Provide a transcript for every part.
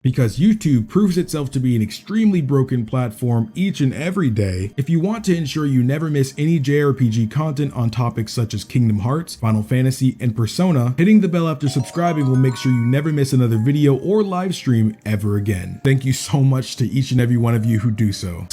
Because YouTube proves itself to be an extremely broken platform each and every day, if you want to ensure you never miss any JRPG content on topics such as Kingdom Hearts, Final Fantasy, and Persona, hitting the bell after subscribing will make sure you never miss another video or live stream ever again. Thank you so much to each and every one of you who do so.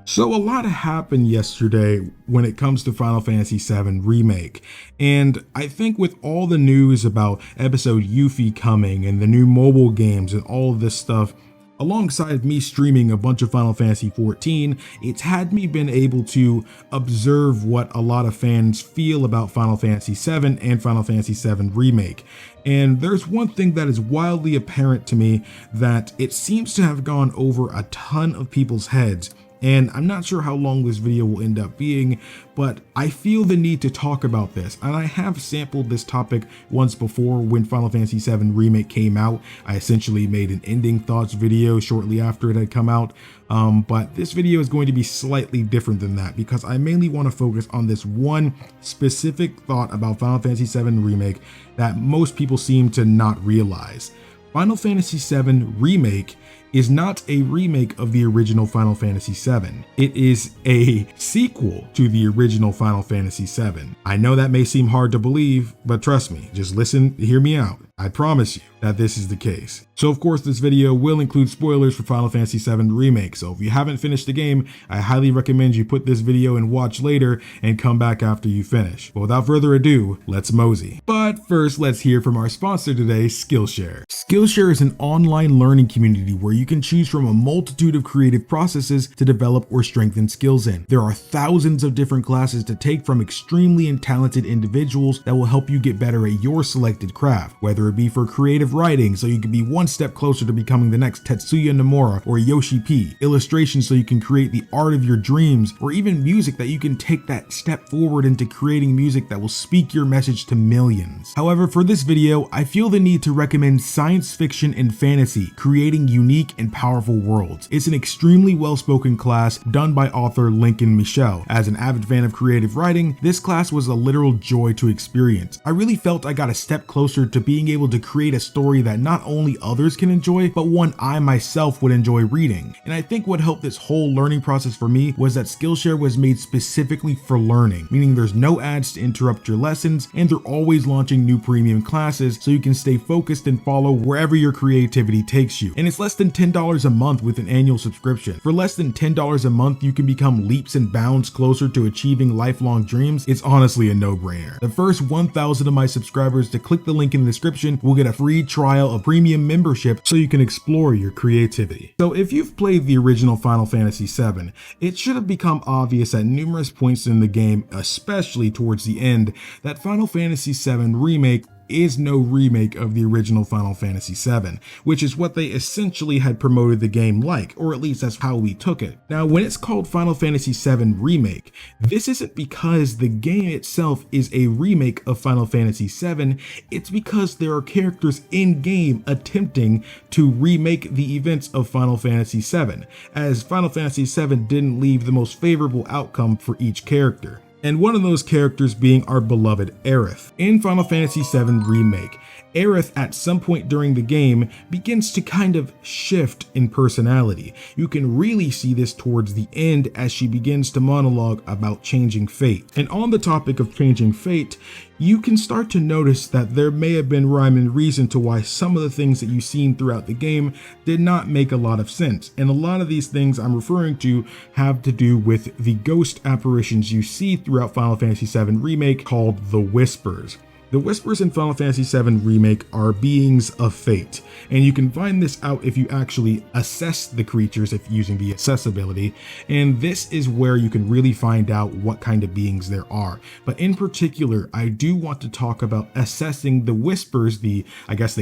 So a lot happened yesterday when it comes to Final Fantasy VII Remake, and I think with all the news about episode Yuffie coming and the new mobile games and all of this stuff, alongside me streaming a bunch of Final Fantasy XIV, it's had me been able to observe what a lot of fans feel about Final Fantasy VII and Final Fantasy VII Remake. And there's one thing that is wildly apparent to me that it seems to have gone over a ton of people's heads. And I'm not sure how long this video will end up being, but I feel the need to talk about this. And I have sampled this topic once before when Final Fantasy VII Remake came out. I essentially made an ending thoughts video shortly after it had come out. But this video is going to be slightly different than that because I mainly want to focus on this one specific thought about Final Fantasy VII Remake that most people seem to not realize. Final Fantasy VII Remake is not a remake of the original Final Fantasy VII. It is a sequel to the original Final Fantasy VII. I know that may seem hard to believe, but trust me, just listen, hear me out. I promise you that this is the case. So of course this video will include spoilers for Final Fantasy VII Remake, so if you haven't finished the game, I highly recommend you put this video and watch later and come back after you finish. But without further ado, let's mosey. But first, let's hear from our sponsor today, Skillshare. Skillshare is an online learning community where you can choose from a multitude of creative processes to develop or strengthen skills in. There are thousands of different classes to take from extremely talented individuals that will help you get better at your selected craft, whether it be for creative writing so you can be one step closer to becoming the next Tetsuya Nomura or Yoshi P, illustration so you can create the art of your dreams, or even music that you can take that step forward into creating music that will speak your message to millions. However, for this video, I feel the need to recommend science fiction and fantasy, creating unique and powerful worlds. It's an extremely well-spoken class done by author Lincoln Michel. As an avid fan of creative writing, this class was a literal joy to experience. I really felt I got a step closer to being able to create a story that not only others can enjoy, but one I myself would enjoy reading. And I think what helped this whole learning process for me was that Skillshare was made specifically for learning, meaning there's no ads to interrupt your lessons, and they're always launching new premium classes so you can stay focused and follow wherever your creativity takes you. And it's less than $10 a month with an annual subscription. For less than $10 a month, you can become leaps and bounds closer to achieving lifelong dreams. It's honestly a no-brainer. The first 1,000 of my subscribers to click the link in the description will get a free trial of premium membership so you can explore your creativity. So if you've played the original Final Fantasy VII, it should have become obvious at numerous points in the game, especially towards the end, that Final Fantasy VII Remake is no remake of the original Final Fantasy VII, which is what they essentially had promoted the game like, or at least that's how we took it. Now, when it's called Final Fantasy VII Remake, this isn't because the game itself is a remake of Final Fantasy VII, it's because there are characters in-game attempting to remake the events of Final Fantasy VII, as Final Fantasy VII didn't leave the most favorable outcome for each character. And one of those characters being our beloved Aerith. In Final Fantasy VII Remake, Aerith at some point during the game begins to kind of shift in personality. You can really see this towards the end as she begins to monologue about changing fate. And on the topic of changing fate, you can start to notice that there may have been rhyme and reason to why some of the things that you've seen throughout the game did not make a lot of sense. And a lot of these things I'm referring to have to do with the ghost apparitions you see throughout Final Fantasy VII Remake called the Whispers. The Whispers in Final Fantasy VII Remake are beings of fate, and you can find this out if you actually assess the creatures if using the assess ability, and this is where you can really find out what kind of beings there are. But in particular, I do want to talk about assessing the Whispers, the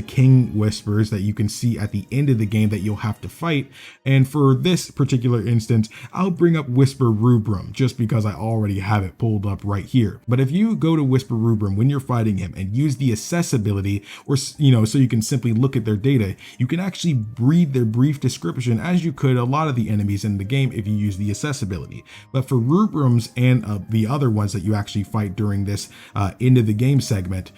King Whispers that you can see at the end of the game that you'll have to fight, and for this particular instance, I'll bring up Whisper Rubrum just because I already have it pulled up right here. But if you go to Whisper Rubrum when you're fighting him and use the assess ability, or so you can simply look at their data, you can actually read their brief description as you could a lot of the enemies in the game if you use the assess ability. But for Rubrums and the other ones that you actually fight during this end of the game segment,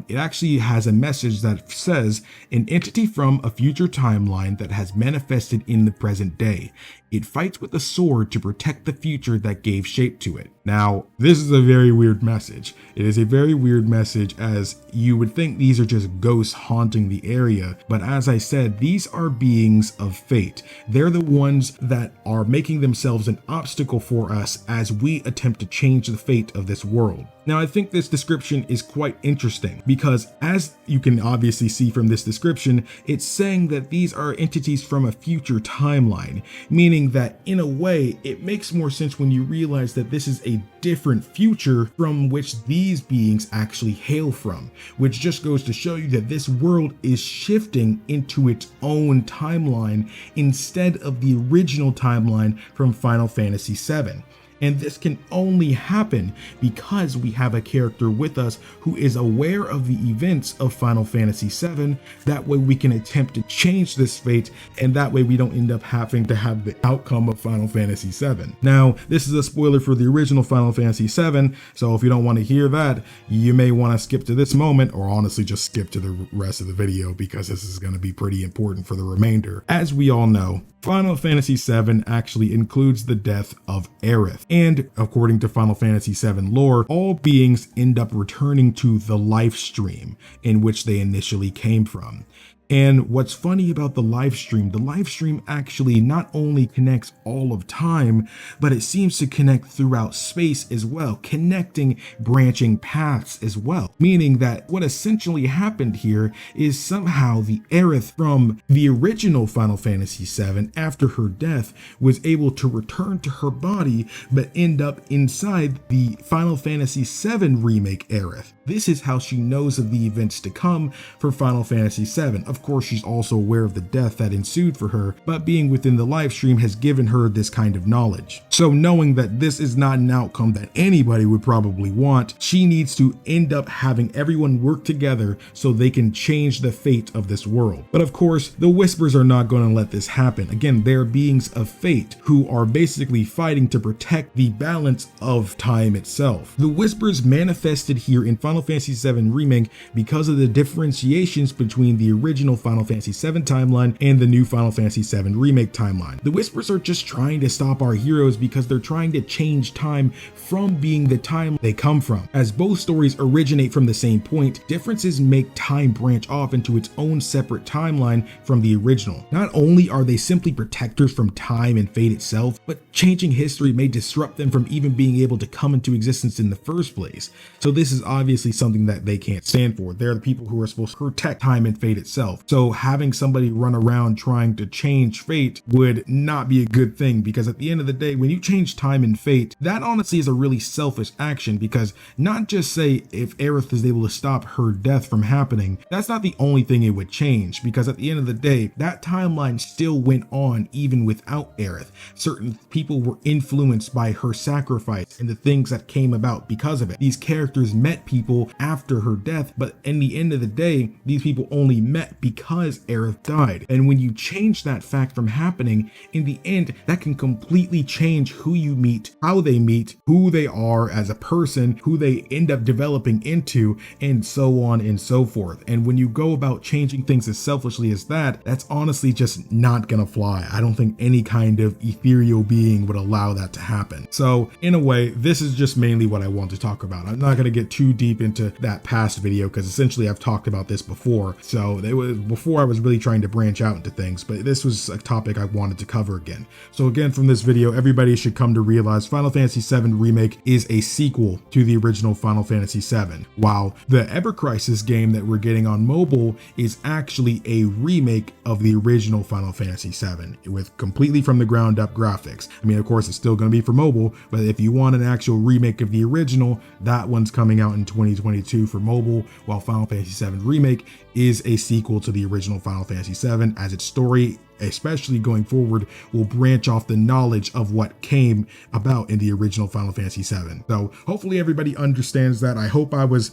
It actually has a message that says an entity from a future timeline that has manifested in the present day. It fights with a sword to protect the future that gave shape to it. Now, this is a very weird message. It is a very weird message, as you would think these are just ghosts haunting the area. But as I said, these are beings of fate. They're the ones that are making themselves an obstacle for us as we attempt to change the fate of this world. Now, I think this description is quite interesting because, as you can obviously see from this description, it's saying that these are entities from a future timeline, meaning that in a way, it makes more sense when you realize that this is a different future from which these beings actually hail from, which just goes to show you that this world is shifting into its own timeline instead of the original timeline from Final Fantasy VII. And this can only happen because we have a character with us who is aware of the events of Final Fantasy VII. That way we can attempt to change this fate, and that way we don't end up having to have the outcome of Final Fantasy VII. Now, this is a spoiler for the original Final Fantasy VII, so if you don't want to hear that, you may want to skip to this moment, or honestly just skip to the rest of the video, because this is going to be pretty important for the remainder. As we all know, Final Fantasy VII actually includes the death of Aerith. And according to Final Fantasy VII lore, all beings end up returning to the life stream in which they initially came from. And what's funny about the live stream actually not only connects all of time, but it seems to connect throughout space as well, connecting branching paths as well. Meaning that what essentially happened here is somehow the Aerith from the original Final Fantasy VII, after her death, was able to return to her body, but end up inside the Final Fantasy VII Remake Aerith. This is how she knows of the events to come for Final Fantasy VII. Of course, she's also aware of the death that ensued for her, but being within the live stream has given her this kind of knowledge. So knowing that this is not an outcome that anybody would probably want, she needs to end up having everyone work together so they can change the fate of this world. But of course, the Whispers are not going to let this happen. Again, they're beings of fate who are basically fighting to protect the balance of time itself. The Whispers manifested here in Final Fantasy VII Remake because of the differentiations between the original Final Fantasy VII timeline and the new Final Fantasy VII Remake timeline. The Whispers are just trying to stop our heroes because they're trying to change time from being the time they come from. As both stories originate from the same point, differences make time branch off into its own separate timeline from the original. Not only are they simply protectors from time and fate itself, but changing history may disrupt them from even being able to come into existence in the first place. So this is obviously something that they can't stand for. They're the people who are supposed to protect time and fate itself. So having somebody run around trying to change fate would not be a good thing, because at the end of the day, when you change time and fate, that honestly is a really selfish action, because not just say if Aerith is able to stop her death from happening, that's not the only thing it would change, because at the end of the day, that timeline still went on even without Aerith. Certain people were influenced by her sacrifice and the things that came about because of it. These characters met people after her death, but in the end of the day, these people only met because Aerith died. And when you change that fact from happening, in the end, that can completely change who you meet, how they meet, who they are as a person, who they end up developing into, and so on and so forth. And when you go about changing things as selfishly as that, that's honestly just not gonna fly. I don't think any kind of ethereal being would allow that to happen. So in a way, this is just mainly what I want to talk about. I'm not gonna get too deep into that past video because essentially I've talked about this before. So it was before I was really trying to branch out into things, but this was a topic I wanted to cover again. So again, from this video, everybody should come to realize Final Fantasy VII Remake is a sequel to the original Final Fantasy VII, while the Ever Crisis game that we're getting on mobile is actually a remake of the original Final Fantasy VII with completely from the ground up graphics. I mean, of course, it's still going to be for mobile, but if you want an actual remake of the original, that one's coming out in 2022 for mobile, while Final Fantasy VII Remake is a sequel to the original Final Fantasy VII, as its story especially going forward, will branch off the knowledge of what came about in the original Final Fantasy VII. So hopefully everybody understands that. I hope I was,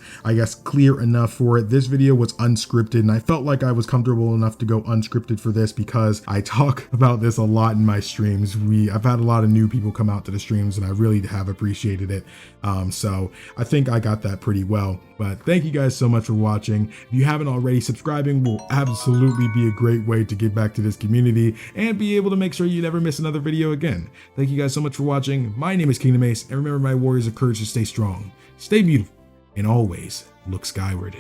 clear enough for it. This video was unscripted, and I felt like I was comfortable enough to go unscripted for this because I talk about this a lot in my streams. I've had a lot of new people come out to the streams, and I really have appreciated it. So I think I got that pretty well. But thank you guys so much for watching. If you haven't already, subscribing will absolutely be a great way to give back to this community and be able to make sure you never miss another video again. Thank you guys so much for watching. My name is KingdomAce, and remember, my warriors of courage, to stay strong, stay beautiful, and always look skyward.